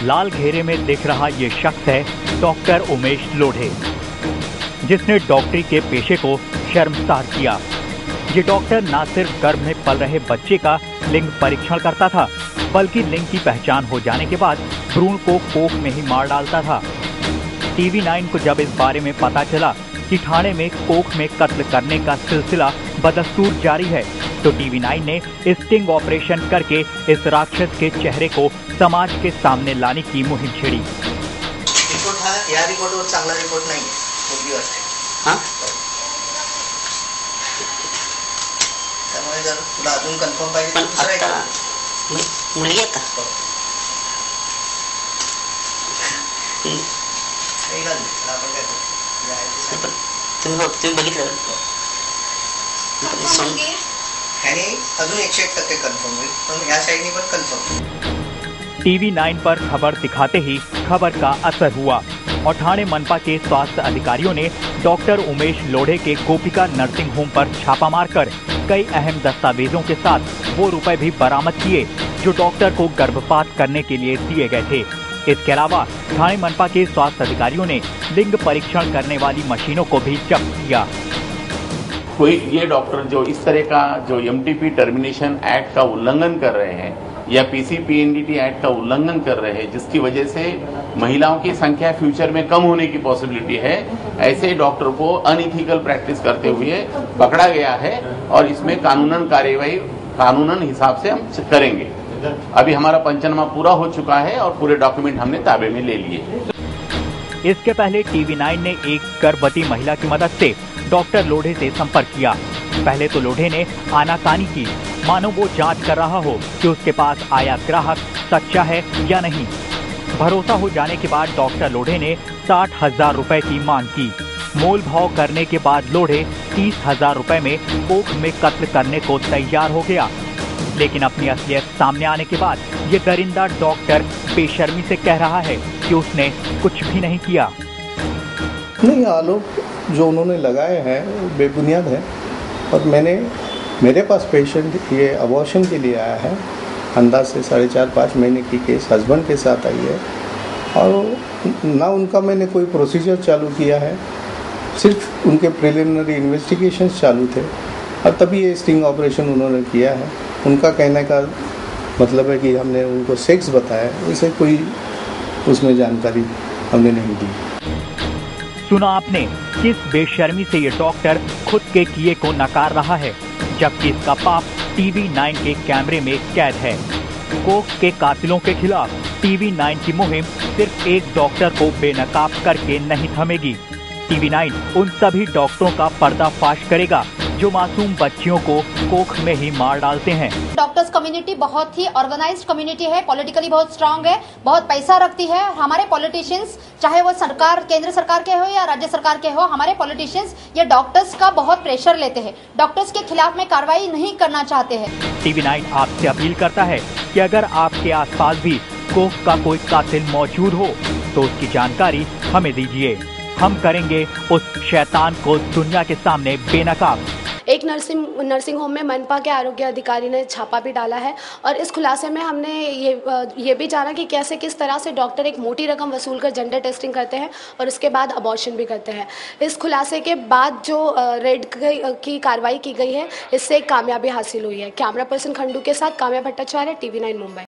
लाल घेरे में दिख रहा ये शख्स है डॉक्टर उमेश लोढ़े, जिसने डॉक्टरी के पेशे को शर्मसार किया। ये डॉक्टर न सिर्फ गर्भ में पल रहे बच्चे का लिंग परीक्षण करता था, बल्कि लिंग की पहचान हो जाने के बाद भ्रूण को कोख में ही मार डालता था। टीवी 9 को जब इस बारे में पता चला कि ठाणे में कोख में कत्ल करने का सिलसिला बदस्तूर जारी है, तो टीवी 9 ने स्टिंग ऑपरेशन करके इस राक्षस के चेहरे को समाज के सामने लाने की मुहिम छेड़ी। रिपोर्ट हा या रिपोर्टवर चांगला रिपोर्ट नाही, मुलगी वाटते। हां, त्यामुळे जर तुला अजून कन्फर्म पाहिजे तर दुसरा एक मुलगी आहे का? तुम्ही बघितलं अजून 101% कन्फर्म होईल, पण या साइडनी पण कन्फर्म। टीवी 9 पर खबर दिखाते ही खबर का असर हुआ और ठाणे मनपा के स्वास्थ्य अधिकारियों ने डॉक्टर उमेश लोढ़े के गोपिका नर्सिंग होम पर छापा मारकर कई अहम दस्तावेजों के साथ वो रुपए भी बरामद किए जो डॉक्टर को गर्भपात करने के लिए दिए गए थे। इसके अलावा ठाणे मनपा के स्वास्थ्य अधिकारियों ने लिंग परीक्षण करने वाली मशीनों को भी जब्त किया। कोई ये डॉक्टर जो इस तरह का जो एमटीपी टर्मिनेशन एक्ट का उल्लंघन कर रहे हैं या पीसीपीएनडीटी एक्ट का उल्लंघन कर रहे हैं, जिसकी वजह से महिलाओं की संख्या फ्यूचर में कम होने की पॉसिबिलिटी है, ऐसे डॉक्टर को अनइथिकल प्रैक्टिस करते हुए पकड़ा गया है और इसमें कानूनन कार्यवाही कानूनन हिसाब से हम करेंगे। अभी हमारा पंचनामा पूरा हो चुका है और पूरे डॉक्यूमेंट हमने ताबे में ले लिए। इसके पहले टीवी 9 ने एक गर्भवती महिला की मदद से डॉक्टर लोढ़े से संपर्क किया। पहले तो लोढ़े ने आनाकानी की, मानो वो जांच कर रहा हो कि उसके पास आया ग्राहक सच्चा है या नहीं। भरोसा हो जाने के बाद डॉक्टर लोढ़े ने 60,000 रुपए की मांग की। मोल भाव करने के बाद लोढ़े 30,000 रुपए में कोख में कत्ल करने को तैयार हो गया। लेकिन अपनी असलियत सामने आने के बाद ये दरिंदा डॉक्टर बेशर्मी से कह रहा है कि उसने कुछ भी नहीं किया। नहीं, आरोप जो उन्होंने लगाए हैं बेबुनियाद है और मेरे पास पेशेंट ये अबॉर्शन के लिए आया है, अंदाज से 4.5-5 महीने की केस हस्बैंड के साथ आई है और ना उनका मैंने कोई प्रोसीजर चालू किया है, सिर्फ उनके प्रिलिमिनरी इन्वेस्टिगेशंस चालू थे और तभी ये स्टिंग ऑपरेशन उन्होंने किया है। उनका कहने का मतलब है कि हमने उनको सेक्स बताया, इसे कोई उसमें जानकारी हमने नहीं दी। सुना आपने किस बेशर्मी से ये डॉक्टर खुद के किए को नकार रहा है, जबकि इसका पाप टीवी 9 के कैमरे में कैद है। कोख के कातिलों के खिलाफ टीवी 9 की मुहिम सिर्फ एक डॉक्टर को बेनकाब करके नहीं थमेगी। टीवी 9 उन सभी डॉक्टरों का पर्दाफाश करेगा जो मासूम बच्चियों को कोख में ही मार डालते हैं। डॉक्टर्स कम्युनिटी बहुत ही ऑर्गेनाइज्ड कम्युनिटी है, पॉलिटिकली बहुत स्ट्रांग है, बहुत पैसा रखती है। हमारे पॉलिटिशियंस, चाहे वो सरकार, केंद्र सरकार के हो या राज्य सरकार के हो, हमारे पॉलिटिशियंस ये डॉक्टर्स का बहुत प्रेशर लेते हैं, डॉक्टर्स के खिलाफ में कार्रवाई नहीं करना चाहते हैं। टीवी 9 आपसे अपील करता है कि अगर आपके आसपास भी कोख का कोई कातिल मौजूद हो तो उसकी जानकारी हमें दीजिए। हम करेंगे उस शैतान को दुनिया के सामने बेनकाब। एक नर्सिंग होम में मनपा के आरोग्य अधिकारी ने छापा भी डाला है और इस खुलासे में हमने ये भी जाना कि कैसे किस तरह से डॉक्टर एक मोटी रकम वसूल कर जेंडर टेस्टिंग करते हैं और उसके बाद अबॉर्शन भी करते हैं। इस खुलासे के बाद जो रेड की कार्रवाई की गई है, इससे एक कामयाबी हासिल हुई है। कैमरा पर्सन खंडू के साथ काम्या भट्टाचार्य, टीवी 9 मुंबई।